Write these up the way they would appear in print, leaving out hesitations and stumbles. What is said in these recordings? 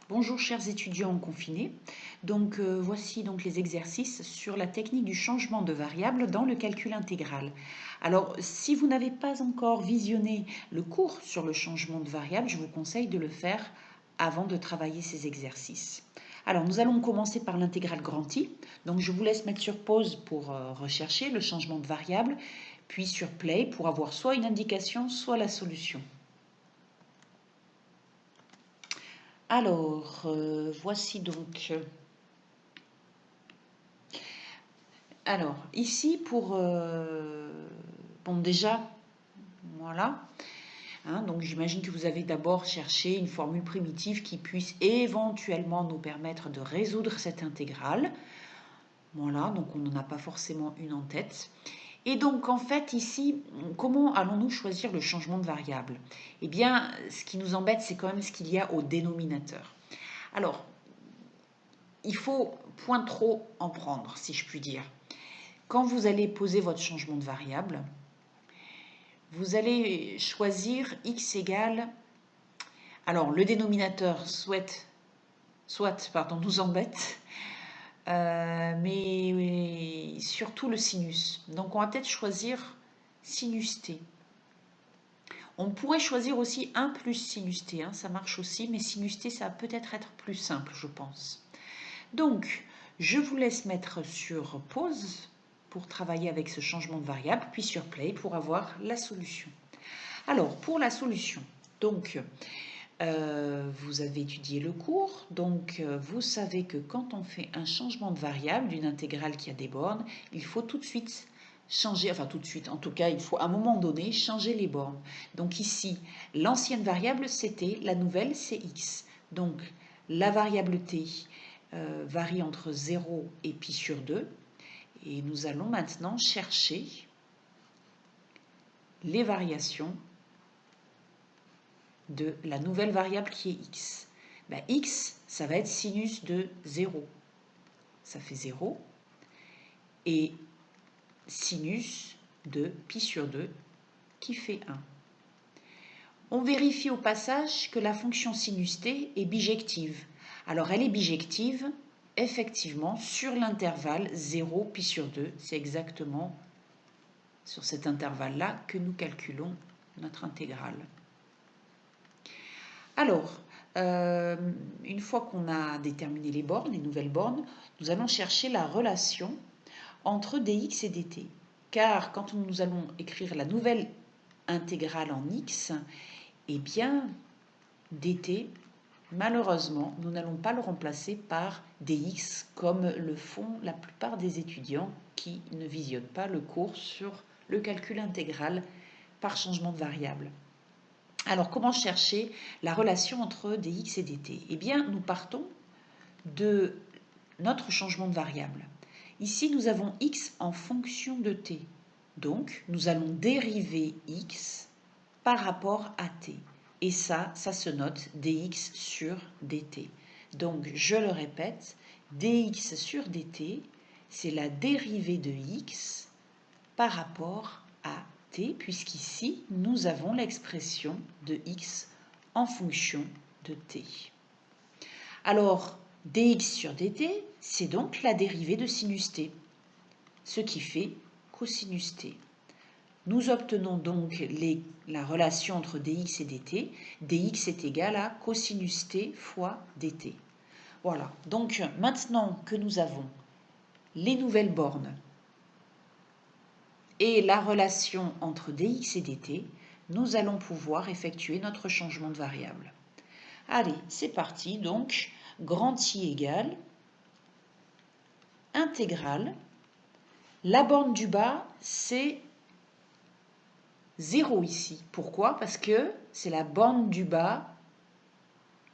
Bonjour chers étudiants confinés, voici donc les exercices sur la technique du changement de variable dans le calcul intégral. Alors si vous n'avez pas encore visionné le cours sur le changement de variable, je vous conseille de le faire avant de travailler ces exercices. Alors nous allons commencer par l'intégrale grand I, donc je vous laisse mettre sur pause pour rechercher le changement de variable, puis sur play pour avoir soit une indication, soit la solution. Alors, voici donc... Alors, ici, bon, déjà, voilà. Hein, donc, j'imagine que vous avez d'abord cherché une formule primitive qui puisse éventuellement nous permettre de résoudre cette intégrale. Voilà, donc on n'en a pas forcément une en tête. Et donc, en fait, ici, comment allons-nous choisir le changement de variable? Eh bien, ce qui nous embête, c'est quand même ce qu'il y a au dénominateur. Alors, il faut point trop en prendre, si je puis dire. Quand vous allez poser votre changement de variable, vous allez choisir x égale... Alors, le dénominateur soit nous embête, mais surtout le sinus. Donc, on va peut-être choisir sinus t. On pourrait choisir aussi 1 plus sinus t, hein, ça marche aussi, mais sinus t, ça va peut-être être plus simple, je pense. Donc, je vous laisse mettre sur pause pour travailler avec ce changement de variable, puis sur play pour avoir la solution. Alors, pour la solution, donc, vous avez étudié le cours, donc vous savez que quand on fait un changement de variable d'une intégrale qui a des bornes, il faut tout de suite changer, enfin tout de suite, en tout cas, il faut à un moment donné changer les bornes. Donc ici, l'ancienne variable c'était, la nouvelle c'est x. Donc la variable t varie entre 0 et pi sur 2. Et nous allons maintenant chercher les variations de la nouvelle variable qui est x. Ben, x, ça va être sinus de 0. Ça fait 0. Et sinus de pi sur 2 qui fait 1. On vérifie au passage que la fonction sinus t est bijective. Alors elle est bijective, effectivement, sur l'intervalle 0 pi sur 2. C'est exactement sur cet intervalle-là que nous calculons notre intégrale. Alors, une fois qu'on a déterminé les bornes, les nouvelles bornes, nous allons chercher la relation entre dx et dt. Car quand nous allons écrire la nouvelle intégrale en x, eh bien, dt, malheureusement, nous n'allons pas le remplacer par dx comme le font la plupart des étudiants qui ne visionnent pas le cours sur le calcul intégral par changement de variable. Alors, comment chercher la relation entre dx et dt? Eh bien, nous partons de notre changement de variable. Ici, nous avons x en fonction de t. Donc, nous allons dériver x par rapport à t. Et ça se note dx sur dt. Donc, je le répète, dx sur dt, c'est la dérivée de x par rapport à t, puisqu'ici, nous avons l'expression de x en fonction de t. Alors, dx sur dt, c'est donc la dérivée de sinus t, ce qui fait cosinus t. Nous obtenons donc la relation entre dx et dt. Dx est égal à cosinus t fois dt. Voilà, donc maintenant que nous avons les nouvelles bornes et la relation entre dx et dt, nous allons pouvoir effectuer notre changement de variable. Allez, c'est parti. Donc, grand I égale intégrale. La borne du bas, c'est 0 ici. Pourquoi? Parce que c'est la borne du bas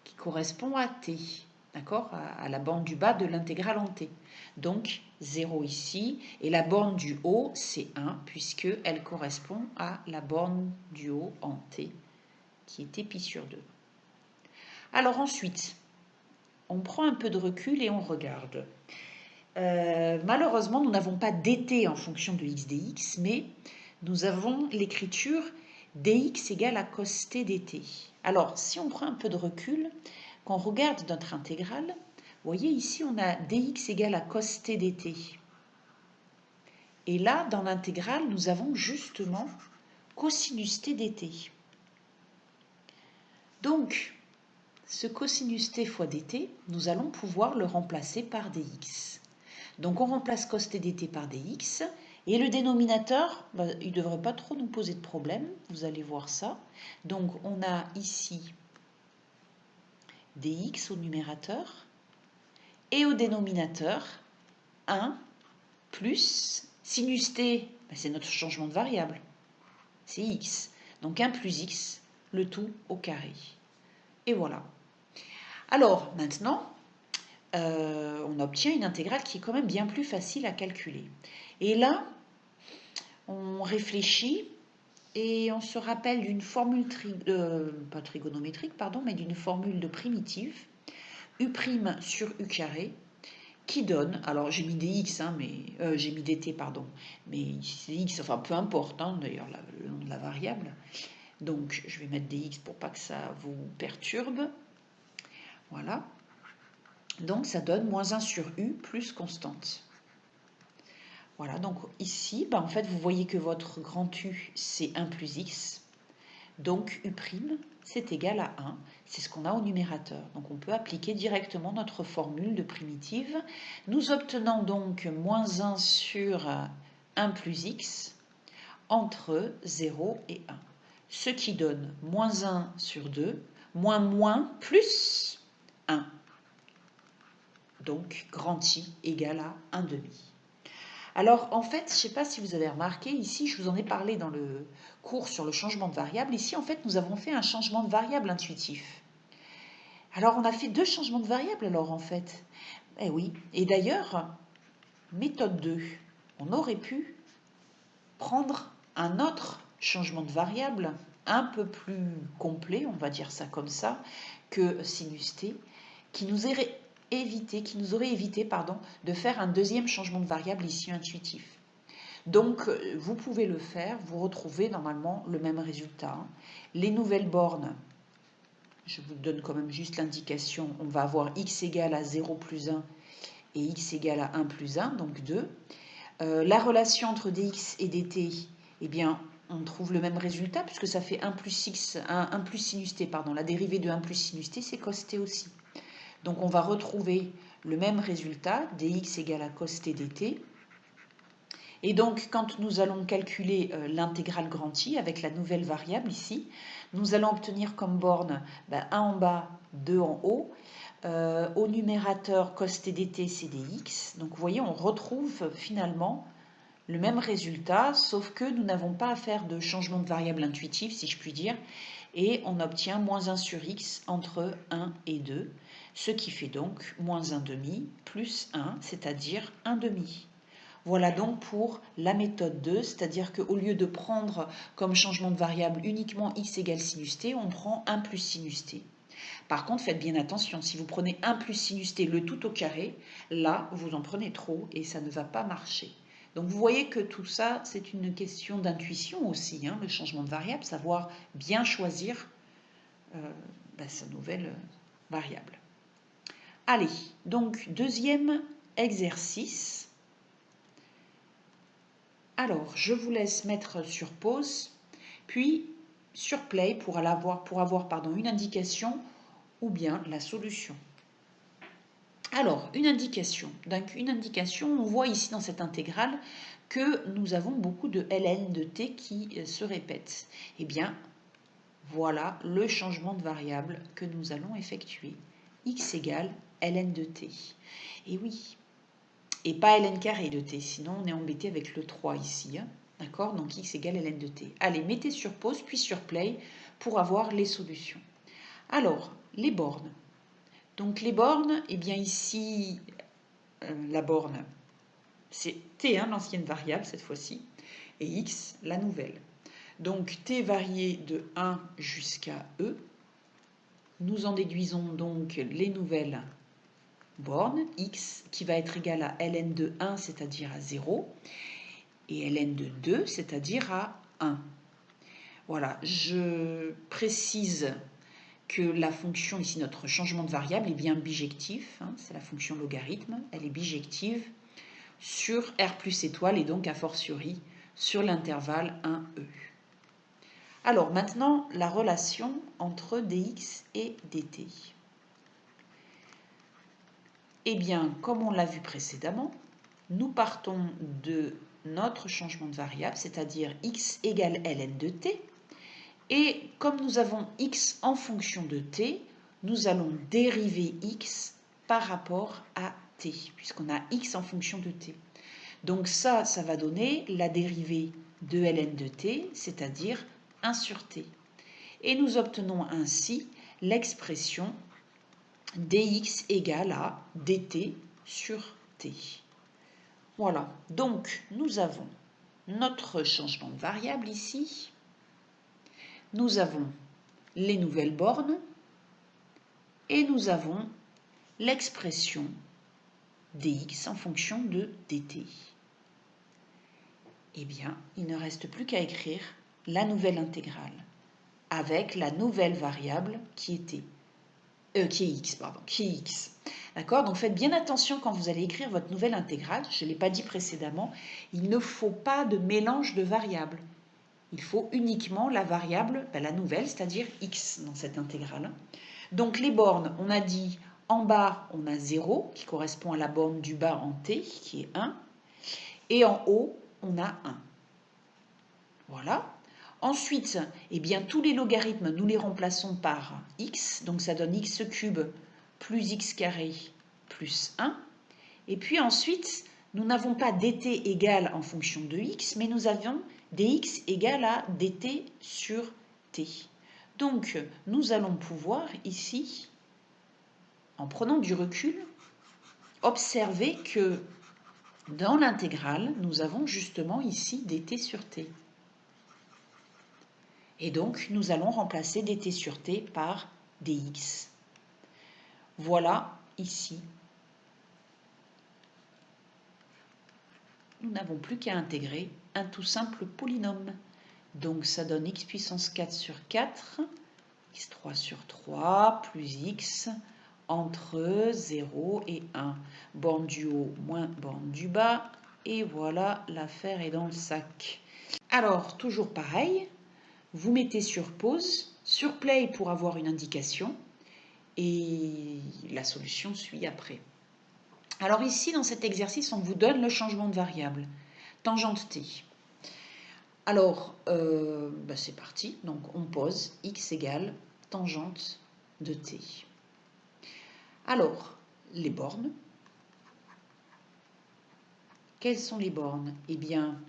qui correspond à t. D'accord? À la borne du bas de l'intégrale en t. Donc 0 ici. Et la borne du haut, c'est 1, puisqu'elle correspond à la borne du haut en t, qui était pi sur 2. Alors ensuite, on prend un peu de recul et on regarde. Malheureusement, nous n'avons pas dt en fonction de x dx, mais nous avons l'écriture dx égale à cos t dt. Alors, si on prend un peu de recul, Quand on regarde notre intégrale, vous voyez ici, on a dx égale à cos t dt. Et là, dans l'intégrale, nous avons justement cosinus t dt. Donc, ce cosinus t fois dt, nous allons pouvoir le remplacer par dx. Donc, on remplace cos t dt par dx. Et le dénominateur, il ne devrait pas trop nous poser de problème. Vous allez voir ça. Donc, on a ici dx au numérateur. Et au dénominateur, 1 plus sinus t, c'est notre changement de variable. C'est x. Donc 1 plus x, le tout au carré. Et voilà. Alors, maintenant, on obtient une intégrale qui est quand même bien plus facile à calculer. Et là, on réfléchit et on se rappelle d'une formule, pas trigonométrique, pardon, mais d'une formule de primitive, u' sur u carré, qui donne, alors j'ai mis dx, hein, mais j'ai mis dt, pardon, mais c'est x, enfin peu importe, hein, d'ailleurs le nom de la variable. Donc je vais mettre dx pour pas que ça vous perturbe. Voilà. Donc ça donne moins 1 sur u plus constante. Voilà, donc ici, en fait, vous voyez que votre grand U, c'est 1 plus x. Donc U', c'est égal à 1. C'est ce qu'on a au numérateur. Donc on peut appliquer directement notre formule de primitive. Nous obtenons donc moins 1 sur 1 plus x entre 0 et 1. Ce qui donne moins 1 sur 2, moins plus 1. Donc grand I égale à 1 demi. Alors, en fait, je ne sais pas si vous avez remarqué, ici, je vous en ai parlé dans le cours sur le changement de variable. Ici, en fait, nous avons fait un changement de variable intuitif. Alors, on a fait 2 changements de variable, alors, en fait. Eh oui. Et d'ailleurs, méthode 2, on aurait pu prendre un autre changement de variable un peu plus complet, on va dire ça comme ça, que sinus t, qui nous aurait évité, de faire un deuxième changement de variable ici intuitif. Donc, vous pouvez le faire, vous retrouvez normalement le même résultat. Les nouvelles bornes, je vous donne quand même juste l'indication, on va avoir x égale à 0 plus 1 et x égale à 1 plus 1, donc 2. La relation entre dx et dt, eh bien, on trouve le même résultat puisque ça fait 1 plus, sinus t, pardon. La dérivée de 1 plus sinus t, c'est cos t aussi. Donc, on va retrouver le même résultat, dx égale à cos t dt. Et donc, quand nous allons calculer l'intégrale grand I avec la nouvelle variable ici, nous allons obtenir comme borne 1 en bas, 2 en haut. Au numérateur, cos t dt, c'est dx. Donc, vous voyez, on retrouve finalement le même résultat, sauf que nous n'avons pas à faire de changement de variable intuitif, si je puis dire, et on obtient moins 1 sur x entre 1 et 2, ce qui fait donc moins 1 demi plus 1, c'est-à-dire 1 demi. Voilà donc pour la méthode 2, c'est-à-dire qu'au lieu de prendre comme changement de variable uniquement x égale sinus t, on prend 1 plus sinus t. Par contre, faites bien attention, si vous prenez 1 plus sinus t le tout au carré, là, vous en prenez trop et ça ne va pas marcher. Donc vous voyez que tout ça, c'est une question d'intuition aussi, hein, le changement de variable, savoir bien choisir sa nouvelle variable. Allez, donc deuxième exercice. Alors, je vous laisse mettre sur pause, puis sur play pour avoir une indication ou bien la solution. Alors, une indication. Donc, une indication, on voit ici dans cette intégrale que nous avons beaucoup de ln de t qui se répètent. Eh bien, voilà le changement de variable que nous allons effectuer. X égale ln de t. Et oui, et pas ln carré de t, sinon on est embêté avec le 3 ici. Hein. D'accord? Donc x égale ln de t. Allez, mettez sur pause, puis sur play pour avoir les solutions. Alors, les bornes. Donc les bornes, eh bien ici, la borne, c'est t, hein, l'ancienne variable cette fois-ci, et x, la nouvelle. Donc t varié de 1 jusqu'à e. Nous en déduisons donc les nouvelles borne, x, qui va être égal à ln de 1, c'est-à-dire à 0, et ln de 2, c'est-à-dire à 1. Voilà, je précise que la fonction, ici notre changement de variable, est bien bijectif, hein, c'est la fonction logarithme, elle est bijective sur R plus étoile et donc a fortiori sur l'intervalle 1e. Alors maintenant, la relation entre dx et dt. Eh bien, comme on l'a vu précédemment, nous partons de notre changement de variable, c'est-à-dire x égale ln de t, et comme nous avons x en fonction de t, nous allons dériver x par rapport à t, puisqu'on a x en fonction de t. Donc ça va donner la dérivée de ln de t, c'est-à-dire 1 sur t. Et nous obtenons ainsi l'expression dx égale à dt sur t. Voilà, donc nous avons notre changement de variable ici. Nous avons les nouvelles bornes et nous avons l'expression dx en fonction de dt. Eh bien, il ne reste plus qu'à écrire la nouvelle intégrale avec la nouvelle variable qui est x. D'accord? Donc faites bien attention quand vous allez écrire votre nouvelle intégrale. Je ne l'ai pas dit précédemment, il ne faut pas de mélange de variables. Il faut uniquement la variable, la nouvelle, c'est-à-dire x dans cette intégrale. Donc les bornes, on a dit en bas, on a 0 qui correspond à la borne du bas en t, qui est 1. Et en haut, on a 1. Voilà. Ensuite, eh bien, tous les logarithmes, nous les remplaçons par x. Donc ça donne x cube plus x carré plus 1. Et puis ensuite, nous n'avons pas dt égale en fonction de x, mais nous avions dx égale à dt sur t. Donc, nous allons pouvoir ici, en prenant du recul, observer que dans l'intégrale, nous avons justement ici dt sur t. Et donc, nous allons remplacer dt sur t par dx. Voilà ici. Nous n'avons plus qu'à intégrer un tout simple polynôme. Donc, ça donne x puissance 4 sur 4, x3 sur 3, plus x, entre 0 et 1. Borne du haut moins borne du bas. Et voilà, l'affaire est dans le sac. Alors, toujours pareil, vous mettez sur pause, sur play pour avoir une indication, et la solution suit après. Alors ici, dans cet exercice, on vous donne le changement de variable, tangente t. Alors, c'est parti. Donc, on pose x égale tangente de t. Alors, les bornes. Quelles sont les bornes? Eh bien,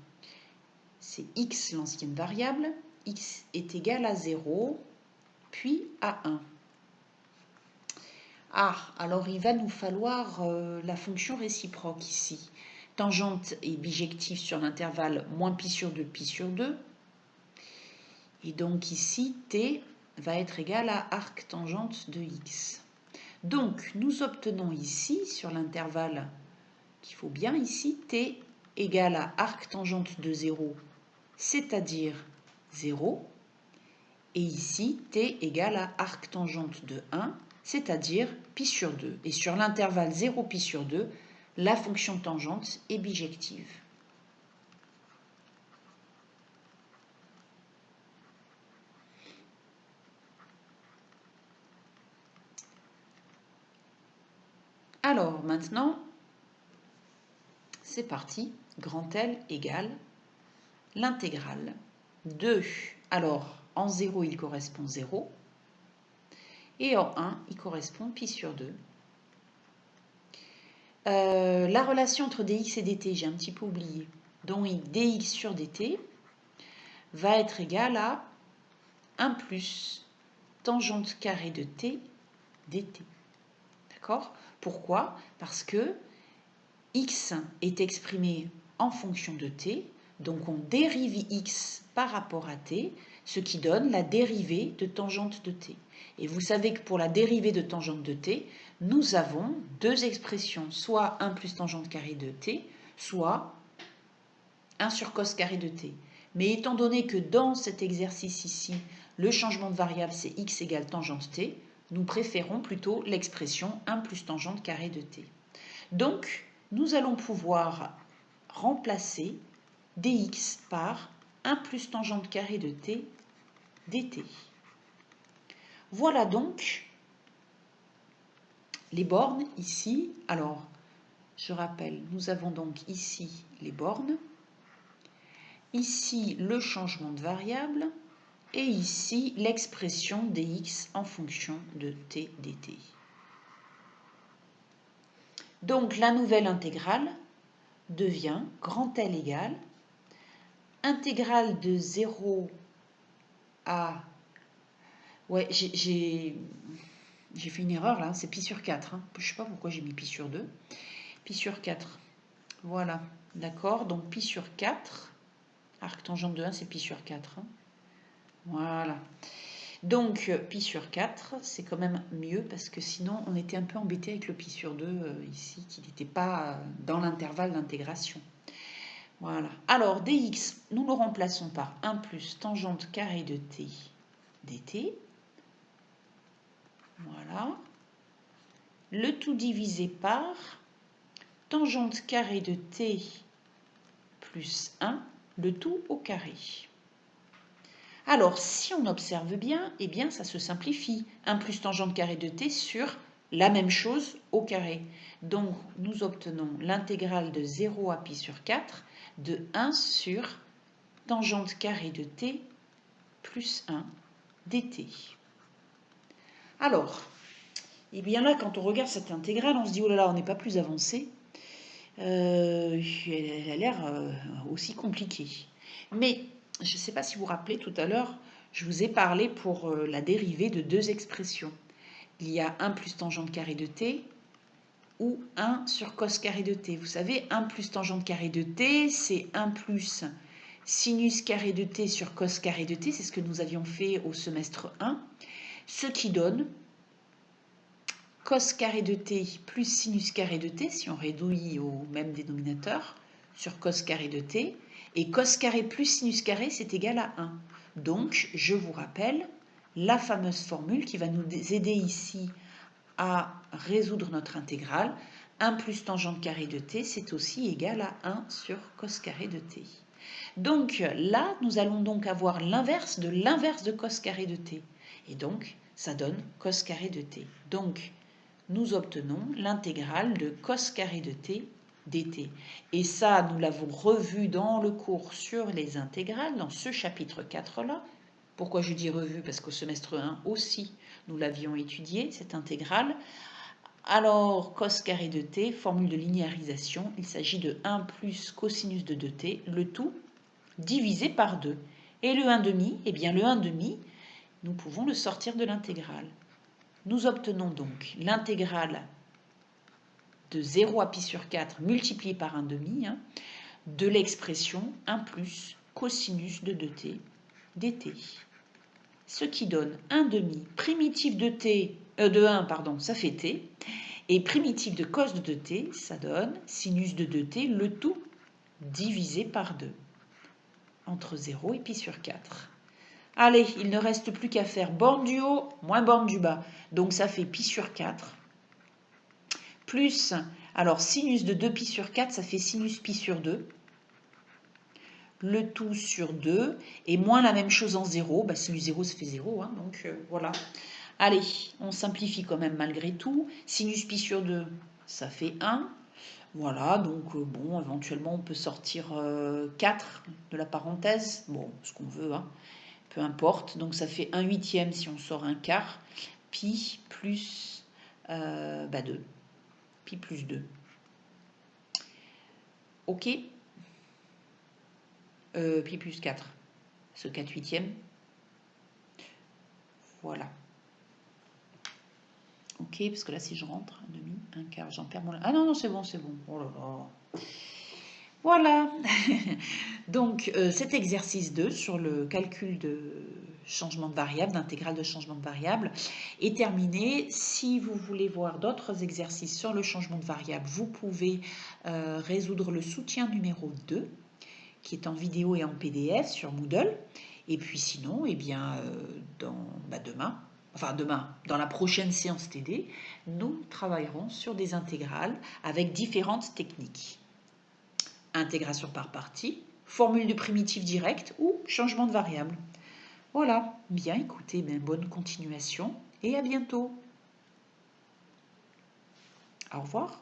c'est x, l'ancienne variable. X est égal à 0, puis à 1. Ah, alors il va nous falloir la fonction réciproque ici. Tangente est bijective sur l'intervalle moins pi sur 2, pi sur 2. Et donc ici, t va être égal à arc tangente de x. Donc, nous obtenons ici, sur l'intervalle qu'il faut bien ici, t égale à arc tangente de 0, c'est-à-dire 0. Et ici, t égale à arc tangente de 1, c'est-à-dire pi sur 2. Et sur l'intervalle 0 pi sur 2, la fonction tangente est bijective. Alors maintenant, c'est parti. Grand L égale l'intégrale de... Alors, en 0, il correspond 0. Et en 1, il correspond pi sur 2. La relation entre dx et dt, j'ai un petit peu oublié. Donc dx sur dt va être égal à 1 plus tangente carrée de t dt. D'accord? Pourquoi? Parce que x est exprimé en fonction de t, donc on dérive x par rapport à t, ce qui donne la dérivée de tangente de t. Et vous savez que pour la dérivée de tangente de t, nous avons deux expressions, soit 1 plus tangente carrée de t, soit 1 sur cos carré de t. Mais étant donné que dans cet exercice ici, le changement de variable c'est x égale tangente t, nous préférons plutôt l'expression 1 plus tangente carrée de t. Donc, nous allons pouvoir remplacer dx par 1 plus tangente carrée de t dt. Voilà donc les bornes ici. Alors, je rappelle, nous avons donc ici les bornes, ici le changement de variable et ici l'expression dx en fonction de t dt. Donc la nouvelle intégrale devient grand L égale intégrale de 0 à... Ouais, j'ai fait une erreur là, c'est pi sur 4. Je ne sais pas pourquoi j'ai mis pi sur 2. Pi sur 4. Voilà, d'accord. Donc pi sur 4. Arc tangente de 1, c'est pi sur 4. Voilà. Donc pi sur 4, c'est quand même mieux parce que sinon on était un peu embêté avec le pi sur 2 ici, qui n'était pas dans l'intervalle d'intégration. Voilà. Alors dx, nous le remplaçons par 1 plus tangente carrée de t dt. Voilà. Le tout divisé par tangente carrée de t plus 1, le tout au carré. Alors, si on observe bien, eh bien, ça se simplifie. 1 plus tangente carrée de t sur la même chose au carré. Donc, nous obtenons l'intégrale de 0 à pi sur 4 de 1 sur tangente carrée de t plus 1 dt. Alors, eh bien là, quand on regarde cette intégrale, on se dit, oh là là, on n'est pas plus avancé. Elle a l'air aussi compliquée. Mais je ne sais pas si vous vous rappelez, tout à l'heure, je vous ai parlé pour la dérivée de deux expressions. Il y a 1 plus tangente carrée de t ou 1 sur cos carré de t. Vous savez, 1 plus tangente carrée de t, c'est 1 plus sinus carré de t sur cos carré de t. C'est ce que nous avions fait au semestre 1. Ce qui donne cos carré de t plus sinus carré de t, si on réduit au même dénominateur, sur cos carré de t. Et cos carré plus sinus carré, c'est égal à 1. Donc, je vous rappelle la fameuse formule qui va nous aider ici à résoudre notre intégrale. 1 plus tangente carrée de t, c'est aussi égal à 1 sur cos carré de t. Donc là, nous allons donc avoir l'inverse de cos carré de t. Et donc, ça donne cos carré de t. Donc, nous obtenons l'intégrale de cos carré de t dt. Et ça, nous l'avons revu dans le cours sur les intégrales, dans ce chapitre 4-là. Pourquoi je dis revu? Parce qu'au semestre 1 aussi, nous l'avions étudié, cette intégrale. Alors, cos carré de t, formule de linéarisation, il s'agit de 1 plus cosinus de 2t, le tout divisé par 2. Et le 1,5, eh bien le 1,5, nous pouvons le sortir de l'intégrale. Nous obtenons donc l'intégrale de 0 à pi sur 4 multiplié par 1,5 de l'expression 1 plus cosinus de 2t dt. Ce qui donne 1,5 primitif de t, de 1, pardon, ça fait t, et primitif de cos de 2t, ça donne sinus de 2t, le tout divisé par 2, entre 0 et pi sur 4. Allez, il ne reste plus qu'à faire borne du haut moins borne du bas. Donc ça fait pi sur 4. Plus, alors sinus de 2 pi sur 4, ça fait sinus pi sur 2. Le tout sur 2. Et moins la même chose en 0. Bah, sinus 0, ça fait 0. Donc voilà. Allez, on simplifie quand même malgré tout. Sinus pi sur 2, ça fait 1. Voilà, donc bon, éventuellement on peut sortir 4 de la parenthèse. Bon, ce qu'on veut, peu importe, donc ça fait 1/8 si on sort un quart, pi plus 2, pi plus 2. Ok, pi plus 4, ce 4/8. Voilà. Ok, parce que là si je rentre, un demi, un quart, j'en perds mon... Ah non, c'est bon, c'est bon. Oh là là. Voilà. Donc cet exercice 2 sur le calcul de changement de variable, d'intégrale de changement de variable est terminé. Si vous voulez voir d'autres exercices sur le changement de variable, vous pouvez résoudre le soutien numéro 2 qui est en vidéo et en PDF sur Moodle. Et puis sinon, eh bien, demain, dans la prochaine séance TD, nous travaillerons sur des intégrales avec différentes techniques. Intégration par partie, formule de primitif direct ou changement de variable. Voilà, bien écoutez, bonne continuation et à bientôt. Au revoir.